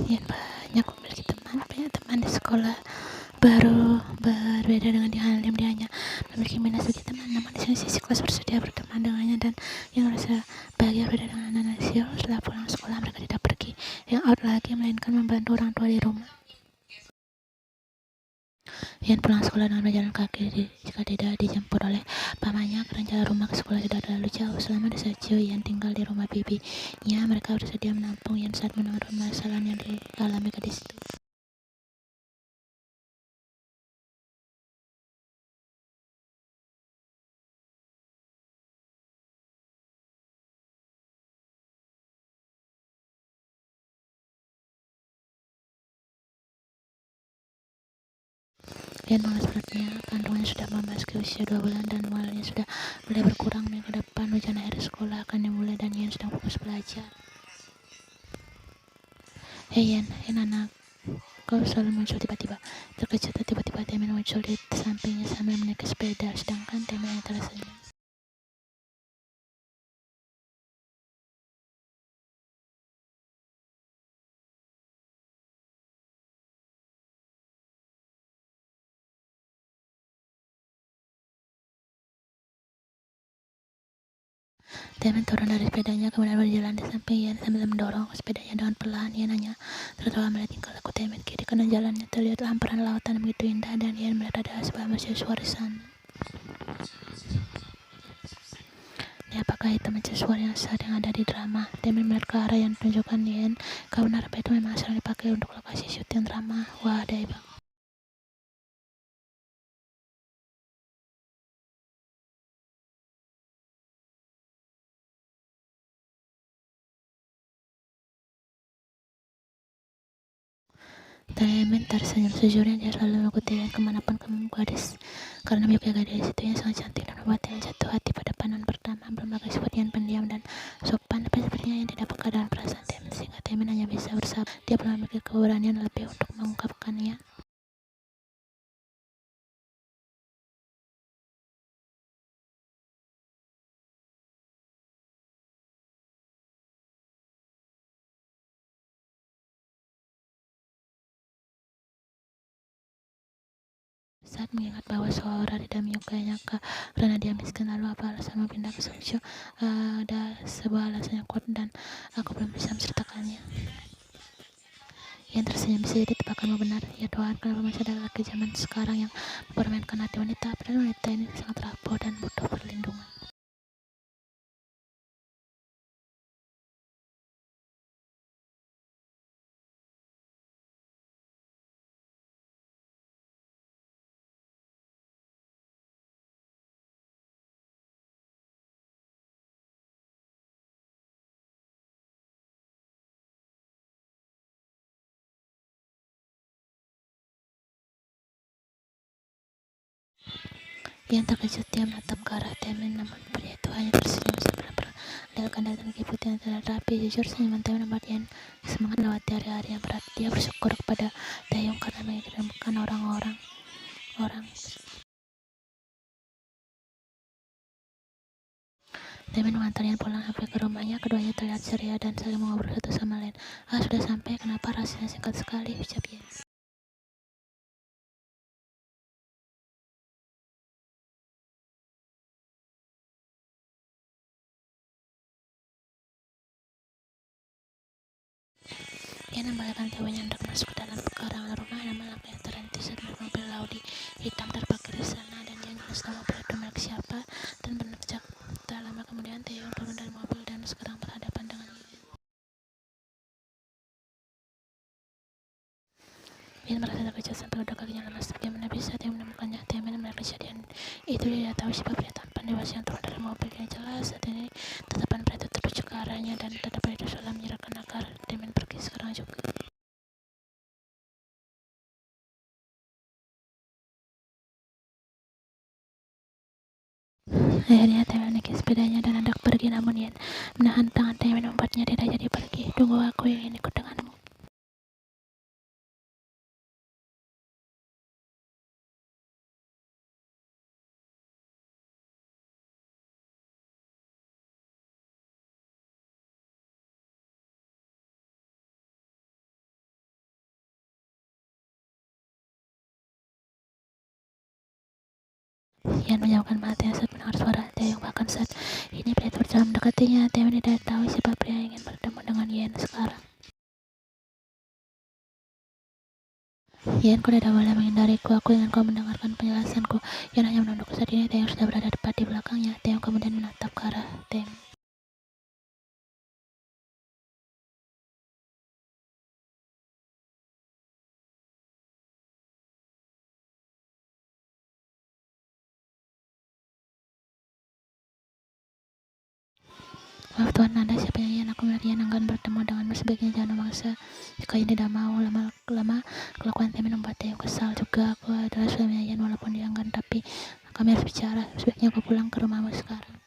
Yang banyak memiliki teman, banyak teman di sekolah baru berbeda dengan di hal yang dia hanya memiliki minat bagi teman, namun di sisi kelas bersedia berteman dengannya, dan yang merasa bahagia berbeda dengan anak-anak sial. Setelah pulang sekolah mereka tidak pergi yang out lagi, melainkan membantu orang tua di rumah. Ian pulang sekolah dengan berjalan kaki jika tidak dijemput oleh pamannya, karena jalan rumah ke sekolah tidak terlalu jauh. Selama desa Cio Ian tinggal di rumah bibinya, mereka bersedia menampung Ian saat mendengar permasalahan yang dialami gadis itu. Ian mengenal perutnya, kandungannya sudah memasuki usia 2 bulan dan mualnya sudah mulai berkurang. Minggu depan ujian akhir sekolah akan dimulai dan Ian sedang fokus belajar. Hei Ian anak, kau selalu muncul tiba-tiba. Terkejut tiba-tiba Temen muncul di sampingnya sambil menaiki sepeda, sedangkan Temen yang tersenyum. Temen turun dari sepedanya kemudian berjalan di samping Ian sambil mendorong sepedanya dengan perlahan. Ian hanya tertawa melihat tingkah laku Temen. Kiri kanan jalannya terlihat hamparan lautan yang begitu indah, dan Ian melihat ada sebuah mercusuar di sana. Ini apakah itu mercusuar yang sering ada di drama? Temen melihat ke arah yang ditunjukkan Ian. Kau benar, apa itu memang sering dipakai untuk lokasi syuting drama? Wah, dai bang. Temen tersenyum. Sejujurnya dia selalu mengikuti Ian kemanapun gadis, karena menyukai gadis itu yang sangat cantik dan membuat Ian jatuh hati pada pandangan pertama. Belum lagi sifat Ian pendiam dan sopan, tapi sepertinya Ian tidak peka dengan perasaan Temen, sehingga Temen hanya bisa bersabar. Dia belum memiliki keberanian lebih untuk mengungkapkannya. Saat mengingat bahwa seorang tidak menyukainya karena dia miskin, lalu apa alasanmu pindah ke Sokcho? Ada sebuah alasan yang kuat dan aku belum bisa menceritakannya. Ian tersenyum. Bisa jadi tebakanmu benar. Ya Tuhan, kenapa masih ada laki zaman sekarang yang mempermainkan hati wanita? Padahal wanita ini sangat rapuh dan butuh perlindungan. Ian terkejut. Dia menatap ke arah Temen, namun pria itu hanya tersenyum sambil memperlihatkan kaki putih yang terlihat rapi. Jujur, senyuman Temen membuat Ian semangat melewati hari-hari yang berat. Dia bersyukur kepada Taeyong karena mengirimkan orang. Temen mengantar Ian pulang sampai ke rumahnya. Keduanya terlihat ceria dan saling mengobrol satu sama lain. Sudah sampai. Kenapa rasanya singkat sekali? Ucap Ian. Ian membalikkan Temennya hendak masuk ke dalam pekarangan rumah, namun langkahnya terhenti saat melihat mobil Audi hitam terparkir di sana, dan Ian jelas tahu mobil itu milik siapa. Dan berpijak tak lama kemudian Taeyong turun dari mobil dan sekarang berhadapan dengan Ian. Ian merasa terkejut sampai kedua kakinya lemas. Bagaimana bisa dia menemukannya? Temen melihat kejadian itu. Dia tahu siapa pria tampan dewasa yang turun dari mobil. Yang jelas saat ini tatapan pria itu tertuju ke arahnya, dan tatapan itu seolah menyerahkan agar Temen pergi sekarang juga. Akhirnya Temen menaiki sepedanya dan hendak pergi, namun Ian menahan tangan Temen membuatnya tidak jadi pergi. Tunggu, aku ingin ikut denganmu. Ian menjauhkan mata saat mendengar suara Taeyong. Bahkan saat ini pria itu berusaha mendekatinya, Taeyong tidak tahu siapa pria yang ingin bertemu dengan Ian sekarang. Ian, kau tidak boleh menghindariku. Aku ingin kau mendengarkan penjelasanku. Ian hanya menunduk. Saat ini Taeyong sudah berada tepat di belakangnya. Taeyong kemudian menatap ke arah Taeyong. Maaf Tuan, Anda siapa yang Ian? Aku melihat Ian enggan bertemu denganmu. Sebaiknya jangan memaksa jika Ian tidak mau. Lama-lama kelakuan Taeyong membuat Taeyong kesal juga. Aku adalah suaminya Ian walaupun dia enggan, tapi kami harus bicara. Sebaiknya aku pulang ke rumahmu sekarang.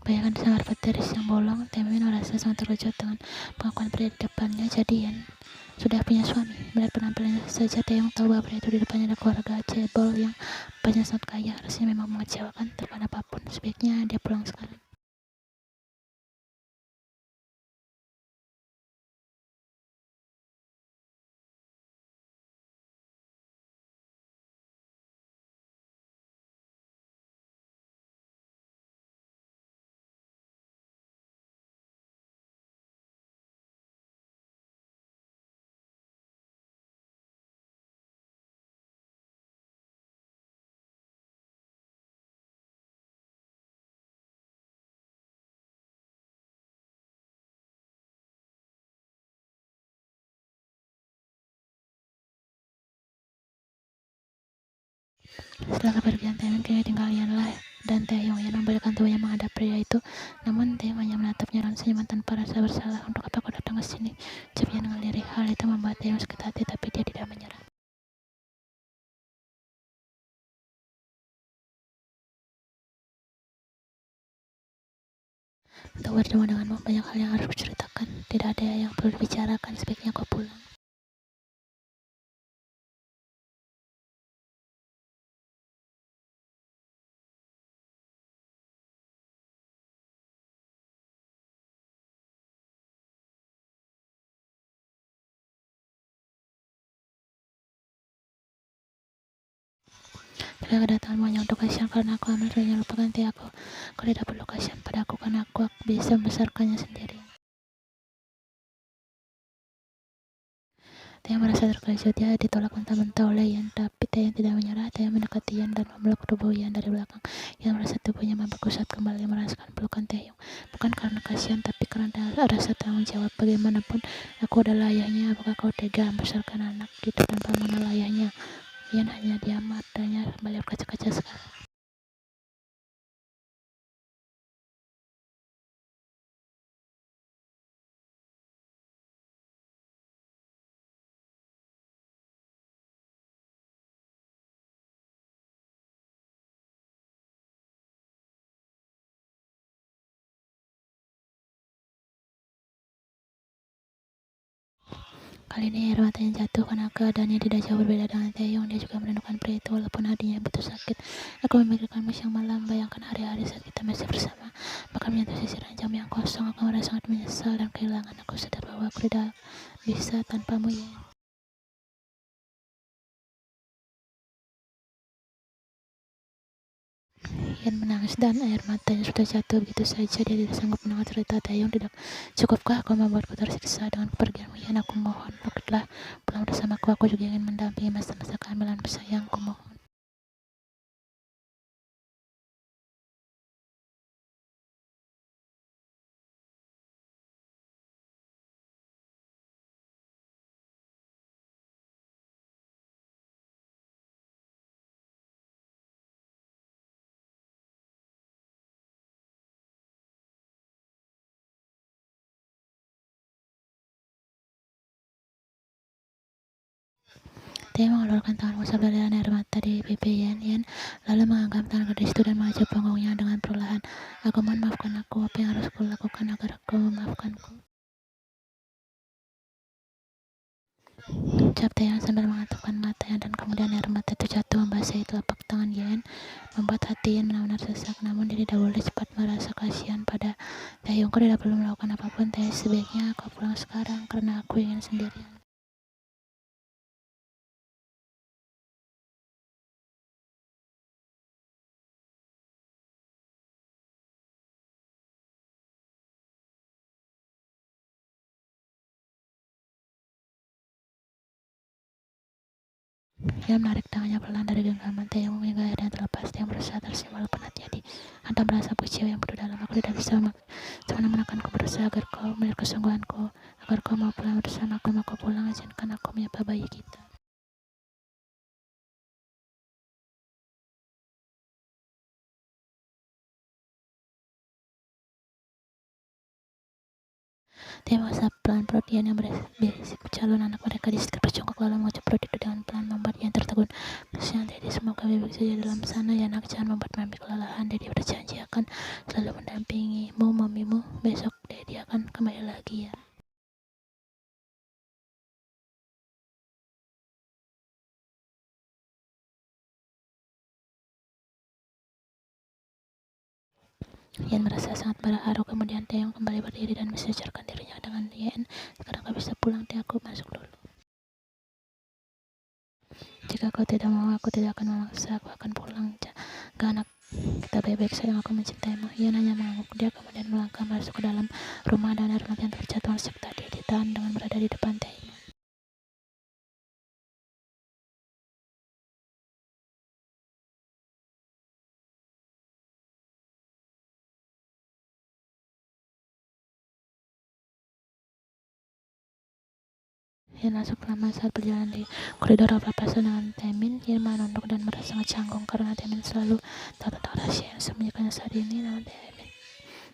Bayangkan sangat petir yang bolong, Taeyong merasa sangat terkejut dengan pengakuan pria di depannya. Jadi Ian sudah punya suami. Melihat penampilannya saja, Taeyong tahu bahwa pria itu di depannya ada keluarga cebol yang banyak sangat kaya. Rasanya memang mengecewakan. Tanpa apapun, sebaiknya dia pulang sekarang. Setelah kepergian Taeyong, kini tinggal Ian lah dan Taeyong. Ian membalikkan tubuhnya menghadap pria itu, namun Taeyong hanya menatapnya dengan senyuman tanpa rasa bersalah. Untuk apa kau datang ke sini? Ucap Ian dengan lirih. Hal itu membuat Taeyong sakit hati, tapi dia tidak menyerah. Untuk bertemu denganmu, banyak hal yang harus kuceritakan. Tidak ada yang perlu dibicarakan, sebaiknya kau pulang. Tapi kedatanganmu hanya untuk kasihan karena aku hamil. Jangan lupakan aku. Kau tidak perlu kasihan padaku karena aku bisa membesarkannya sendiri. Taeyong merasa terkejut. Dia ditolak mentah-mentah oleh Ian, tapi Taeyong tidak menyerah. Taeyong mendekati Ian dan memeluk tubuh Ian dari belakang. Ian merasa tubuhnya membeku saat kembali merasakan pelukan Taeyong. Bukan karena kasihan, tapi karena rasa tanggung jawab. Bagaimanapun, aku adalah ayahnya. Apakah kau tega membesarkan anak gitu tanpa mengenal ayahnya? Ian hanya diam, matanya kembali berkaca-kaca sekarang. Kali ini air matanya jatuh karena keadaannya tidak jauh berbeda dengan Taeyong. Dia juga merindukan pria itu walaupun hatinya begitu sakit. Aku memikirkanmu siang malam, bayangkan hari-hari saat kita masih bersama. Bahkan menyentuh sisi ranjang yang kosong, aku merasa sangat menyesal dan kehilangan. Aku sadar bahwa aku tidak bisa tanpamu ya. Ian menangis dan air matanya sudah jatuh begitu saja. Dia tidak sanggup mendengar cerita Taeyong. Tidak cukupkah kau membuatku tersiksa dengan kepergianmu? Ian, aku mohon, pergilah pulang bersamaku. Aku juga ingin mendampingi masa-masa kehamilanmu sayangku, mohon. Dia mengulurkan tangan mengusap lelehan air mata di pipi Ian, lalu menggenggam tangan gadis itu dan mengajak punggungnya dengan perlahan. Aku mohon, maafkan aku. Apa yang harus kulakukan agar kau memaafkanku? ucap Taeyong sambil mengatupkan matanya, dan kemudian air mata itu jatuh membasahi telapak tangan Yen, membuat hati Yen benar-benar sesak. Namun dia tidak boleh cepat merasa kasihan pada Taeyong. Kau tidak perlu melakukan apapun, Taeyong. Sebaiknya kau pulang sekarang, karena aku ingin sendirian. Ia menarik tangannya pelan dari genggaman Taeyong hingga akhirnya terlepas. Taeyong berusaha tersenyum walaupun hatinya dihantam rasa kecewa yang begitu dalam. Aku tidak bisa menemukanku, berusaha agar kau melihat kesungguhanku, agar kau mau pulang bersama aku. Mau kau pulang, izinkan aku menyapa bayi kita. Dia mengusap pelan perut Ian yang berisi calon anak mereka di sekitar bercongkak, lalu mengucap perut itu dengan pelan membuat Ian tertegun. Kasihan Daddy, semoga baik-baik saja dalam sana ya nak, jangan membuat mami kelelahan. Daddy berjanji akan selalu mendampingimu, mamimu. Besok Daddy akan kembali lagi ya. Ian merasa sangat terharu. Kemudian Taeyong kembali berdiri dan mensejajarkan dirinya dengan Ian. Sekarang kau bisa pulang, Taeyong, aku masuk dulu. Jika kau tidak mau, aku tidak akan memaksa. Aku akan pulang. Jaga anak kita baik-baik, sayang, aku mencintaimu. Ian hanya mengangguk. Dia kemudian melangkah masuk ke dalam rumah, dan air mata yang terjatuh sejak tadi ditahan dengan berada di depan Taeyong. Ian masuk lama saat berjalan di koridor papasan dengan Taemin. Ian menunduk dan merasa sangat canggung karena Taemin selalu tahu tentang rahasia yang disembunyikannya saat ini. Namun Taemin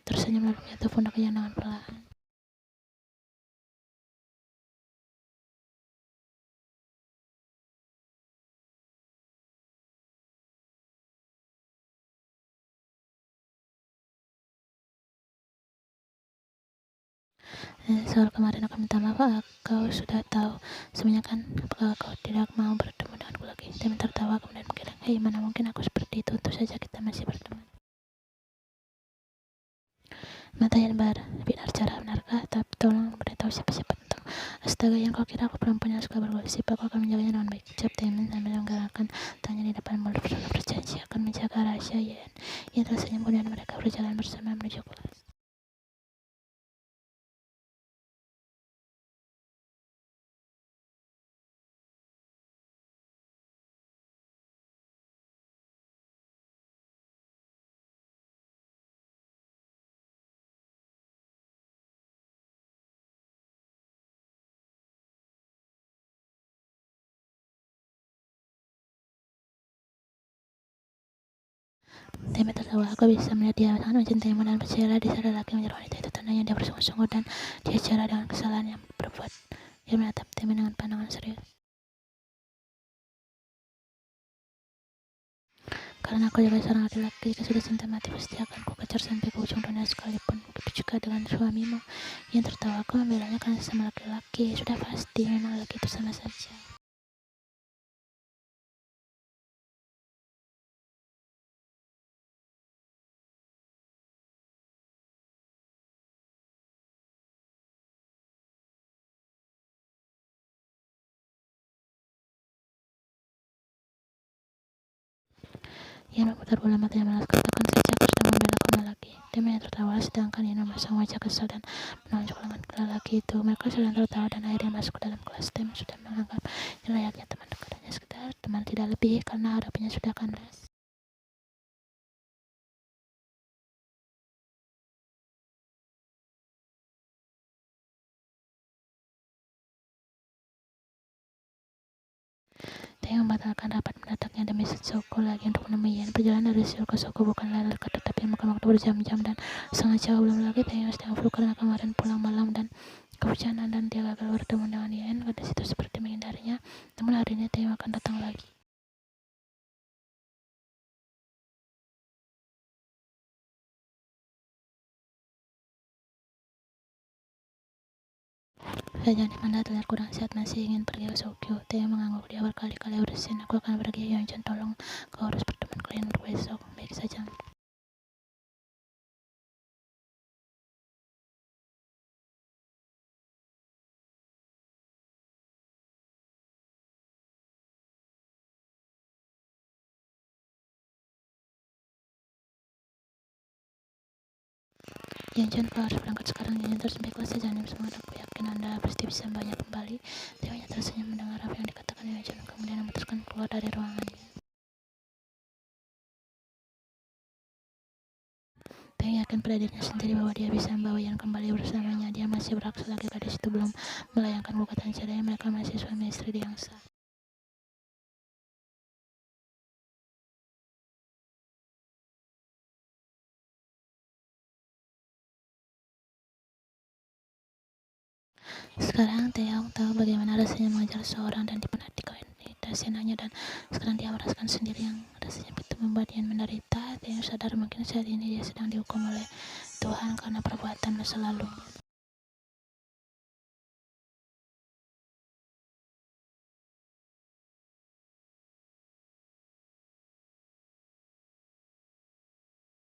tersenyum lalu menyentuh pundaknya dengan perlahan. Soal kemarin aku minta maaf, kau sudah tahu semuanya kan? Apakah kau tidak mau bertemu denganku lagi? Taemin tertawa kemudian menggeleng. Hei, mana mungkin aku seperti itu, tentu saja kita masih berteman. Mata Ian berbinar cerah. Benarkah? Tapi tolong beritahu siapa-siapa tentang astaga, yang kau kira aku perempuan yang suka bergosip? Aku akan menjaganya dengan baik, ucap Taemin sambil menggerakkan tangannya di depan mulut lalu berjanji akan menjaga rahasia Ian. Ian tersenyum kemudian mereka berjalan bersama menuju kelas. Taemin tertawa. Aku bisa melihat dia sangat mencintaimu, dan percayalah, di saat lelaki menjadi wanita itu tandanya dia bersungguh-sungguh dan dia cara dengan kesalahan yang berbuat. Dia menatap Taemin dengan pandangan serius. Karena aku juga seorang laki-laki, jika sudah cinta mati pasti akan ku kejar sampai ke ujung dunia sekalipun. Begitu juga dengan suamimu. Yang tertawa. Aku membelanya karena sama laki-laki. Sudah pasti, memang laki itu sama saja. Ian memutar bola matanya malas. Katakan saja aku sudah membela kamu lagi. Taemin tertawa, sedangkan Ian memasang wajah kesal dan menunjuk lengan ke lelaki itu. Mereka sedang tertawa dan akhirnya masuk ke dalam kelas. Taemin sudah menganggap layaknya teman dekat, hanya sekedar teman, tidak lebih, karena harapannya sudah kandas. Taeyong membatalkan rapat mendataknya demi Soko lagi untuk menemui Ian. Perjalanan dari Seoul ke Soko bukanlah dekat, tetapi memakan waktu berjam-jam dan sangat jauh. Belum lagi Taeyong sedang flu karena kemarin pulang malam dan kehujanan, dan dia gagal bertemu dengan Ian. Gadis itu seperti menghindarinya. Namun hari ini Taeyong akan datang lagi. Saja Manda terlihat kurang sehat, masih ingin pergi ke Tokyo. Teo mengangguk. Dia berkali-kali urusin. Aku akan pergi, Yonjon. Tolong, kau harus berteman kalian untuk besok. Baik saja. Yonjon, kau harus berangkat sekarang. Yonjon terus baiklah saja. Semangat, aku yakin Anda pasti bisa banyak kembali. Teo hanya tersenyum mendengar apa yang dikatakan Yonjon, kemudian memutuskan keluar dari ruangannya. Teo yakin pada dirinya sendiri bahwa dia bisa membawa Yan kembali bersamanya. Dia masih berhak selagi gadis itu belum melayangkan gugatan cerai. Mereka masih suami istri yang sah. Sekarang Taeyang tahu bagaimana rasanya mengejar seseorang dan diperhatikan senangnya, dan sekarang dia merasakan sendiri yang rasanya itu membuat dia menderita. Taeyang sadar mungkin saat ini dia sedang dihukum oleh Tuhan karena perbuatan masa lalunya.